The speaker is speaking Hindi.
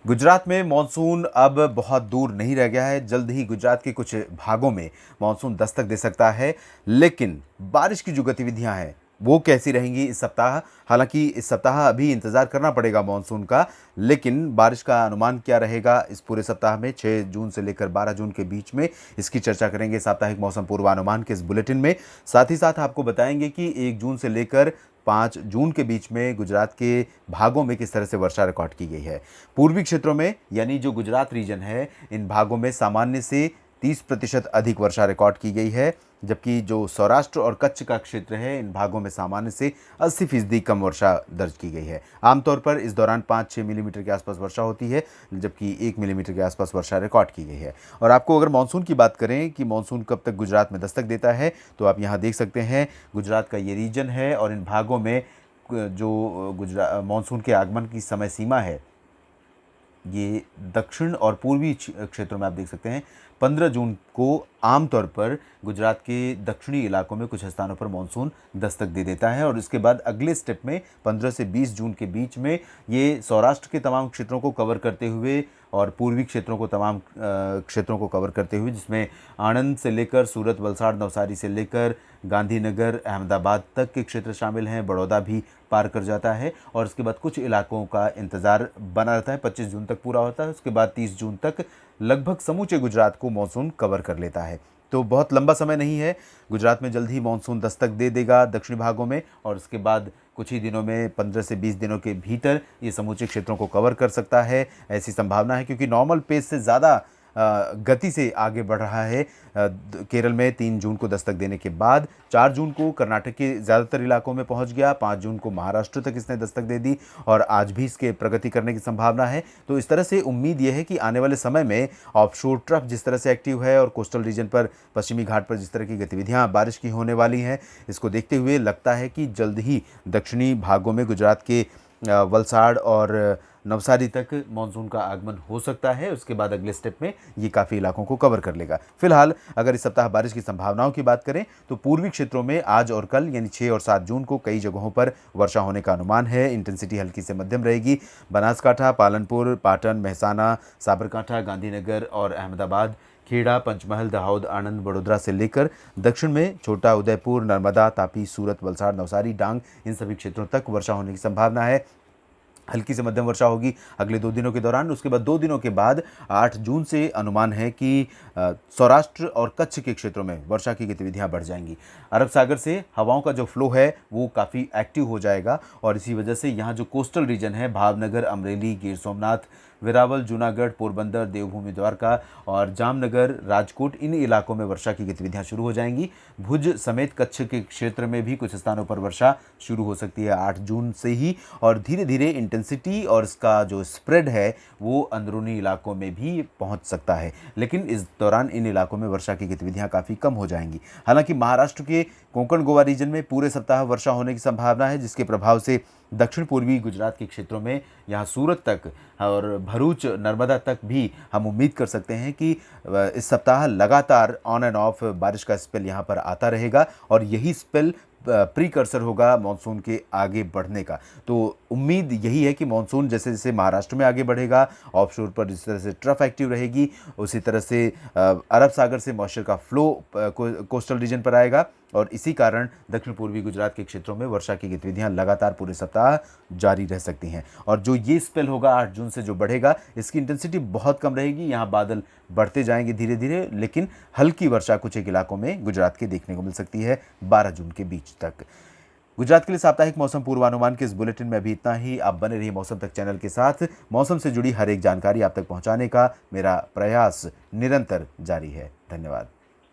गुजरात में मानसून अब बहुत दूर नहीं रह गया है। जल्द ही गुजरात के कुछ भागों में मानसून दस्तक दे सकता है, लेकिन बारिश की जो गतिविधियां हैं वो कैसी रहेंगी इस सप्ताह। हालांकि इस सप्ताह अभी इंतज़ार करना पड़ेगा मानसून का, लेकिन बारिश का अनुमान क्या रहेगा इस पूरे सप्ताह में 6 जून से लेकर 12 जून के बीच में, इसकी चर्चा करेंगे साप्ताहिक मौसम पूर्वानुमान के इस बुलेटिन में। साथ ही साथ आपको बताएंगे कि 1 जून से लेकर 5 जून के बीच में गुजरात के भागों में किस तरह से वर्षा रिकॉर्ड की गई है। पूर्वी क्षेत्रों में यानी जो गुजरात रीजन है, इन भागों में सामान्य से 30% अधिक वर्षा रिकॉर्ड की गई है, जबकि जो सौराष्ट्र और कच्छ का क्षेत्र है, इन भागों में सामान्य से 80% कम वर्षा दर्ज की गई है। आमतौर पर इस दौरान 5-6 मिलीमीटर के आसपास वर्षा होती है, जबकि 1 मिलीमीटर के आसपास वर्षा रिकॉर्ड की गई है। और आपको अगर मानसून की बात करें कि मानसून कब तक गुजरात में दस्तक देता है, तो आप यहाँ देख सकते हैं गुजरात का ये रीजन है और इन भागों में जो गुजरात मानसून के आगमन की समय सीमा है, ये दक्षिण और पूर्वी क्षेत्रों में आप देख सकते हैं 15 जून को आमतौर पर गुजरात के दक्षिणी इलाकों में कुछ स्थानों पर मानसून दस्तक दे देता है। और इसके बाद अगले स्टेप में 15 से 20 जून के बीच में ये सौराष्ट्र के तमाम क्षेत्रों को कवर करते हुए और पूर्वी क्षेत्रों को तमाम क्षेत्रों को कवर करते हुए, जिसमें आणंद से लेकर सूरत, वलसाड़, नवसारी से लेकर गांधीनगर, अहमदाबाद तक के क्षेत्र शामिल हैं। बड़ौदा भी पार कर जाता है और उसके बाद कुछ इलाकों का इंतज़ार बना रहता है। 25 जून तक पूरा होता है, उसके बाद 30 जून तक लगभग समूचे गुजरात को मानसून कवर कर लेता है। तो बहुत लंबा समय नहीं है, गुजरात में जल्द ही मानसून दस्तक दे देगा दक्षिणी भागों में, और उसके बाद कुछ ही दिनों में 15 से 20 दिनों के भीतर ये समूचे क्षेत्रों को कवर कर सकता है, ऐसी संभावना है। क्योंकि नॉर्मल पेस से ज़्यादा गति से आगे बढ़ रहा है। केरल में 3 जून को दस्तक देने के बाद 4 जून को कर्नाटक के ज़्यादातर इलाकों में पहुंच गया, 5 जून को महाराष्ट्र तक इसने दस्तक दे दी और आज भी इसके प्रगति करने की संभावना है। तो इस तरह से उम्मीद यह है कि आने वाले समय में ऑफशोर ट्रफ जिस तरह से एक्टिव है और कोस्टल रीजन पर, पश्चिमी घाट पर जिस तरह की गतिविधियाँ बारिश की होने वाली हैं, इसको देखते हुए लगता है कि जल्द ही दक्षिणी भागों में गुजरात के वलसाड़ और नवसारी तक मानसून का आगमन हो सकता है। उसके बाद अगले स्टेप में ये काफ़ी इलाकों को कवर कर लेगा। फिलहाल अगर इस सप्ताह बारिश की संभावनाओं की बात करें तो पूर्वी क्षेत्रों में आज और कल यानी 6 और 7 जून को कई जगहों पर वर्षा होने का अनुमान है। इंटेंसिटी हल्की से मध्यम रहेगी। बनासकांठा, पालनपुर, पाटन, मेहसाना, साबरकांठा, गांधीनगर और अहमदाबाद, खेड़ा, पंचमहल, दाहोद, आणंद, बड़ोदरा से लेकर दक्षिण में छोटा उदयपुर, नर्मदा, तापी, सूरत, वलसाड़, नवसारी, डांग, इन सभी क्षेत्रों तक वर्षा होने की संभावना है। हल्की से मध्यम वर्षा होगी अगले 2 दिनों के दौरान। उसके बाद 2 दिनों के बाद 8 जून से अनुमान है कि सौराष्ट्र और कच्छ के क्षेत्रों में वर्षा की गतिविधियां बढ़ जाएंगी। अरब सागर से हवाओं का जो फ्लो है वो काफ़ी एक्टिव हो जाएगा और इसी वजह से यहाँ जो कोस्टल रीजन है, भावनगर, अमरेली, गिर सोमनाथ, वेरावल, जूनागढ़, पोरबंदर, देवभूमि द्वारका और जामनगर, राजकोट, इन इलाकों में वर्षा की गतिविधियां शुरू हो जाएंगी। भुज समेत कच्छ के क्षेत्र में भी कुछ स्थानों पर वर्षा शुरू हो सकती है 8 जून से ही, और धीरे धीरे इंटेंसिटी और इसका जो स्प्रेड है वो अंदरूनी इलाकों में भी पहुंच सकता है। लेकिन इस दौरान इन इलाकों में वर्षा की गतिविधियां काफ़ी कम हो जाएंगी। हालांकि महाराष्ट्र के कोंकण गोवा रीजन में पूरे सप्ताह वर्षा होने की संभावना है, जिसके प्रभाव से दक्षिण पूर्वी गुजरात के क्षेत्रों में यहाँ सूरत तक और भरूच, नर्मदा तक भी हम उम्मीद कर सकते हैं कि इस सप्ताह लगातार ऑन एंड ऑफ बारिश का स्पेल यहाँ पर आता रहेगा और यही स्पेल प्रीकर्सर होगा मानसून के आगे बढ़ने का। तो उम्मीद यही है कि मानसून जैसे जैसे महाराष्ट्र में आगे बढ़ेगा, ऑफशोर पर जिस तरह से ट्रफ एक्टिव रहेगी, उसी तरह से अरब सागर से मॉइस्चर का फ्लो कोस्टल रीजन पर आएगा और इसी कारण दक्षिण पूर्वी गुजरात के क्षेत्रों में वर्षा की गतिविधियां लगातार पूरे सप्ताह जारी रह सकती हैं। और जो ये स्पेल होगा 8 जून से जो बढ़ेगा, इसकी इंटेंसिटी बहुत कम रहेगी। यहाँ बादल बढ़ते जाएंगे धीरे धीरे, लेकिन हल्की वर्षा कुछ एक इलाकों में गुजरात के देखने को मिल सकती है 12 जून के बीच तक। गुजरात के लिए साप्ताहिक मौसम पूर्वानुमान के इस बुलेटिन में अभी इतना ही। आप बने रहिए मौसम तक चैनल के साथ। मौसम से जुड़ी हर एक जानकारी आप तक पहुंचाने का मेरा प्रयास निरंतर जारी है। धन्यवाद।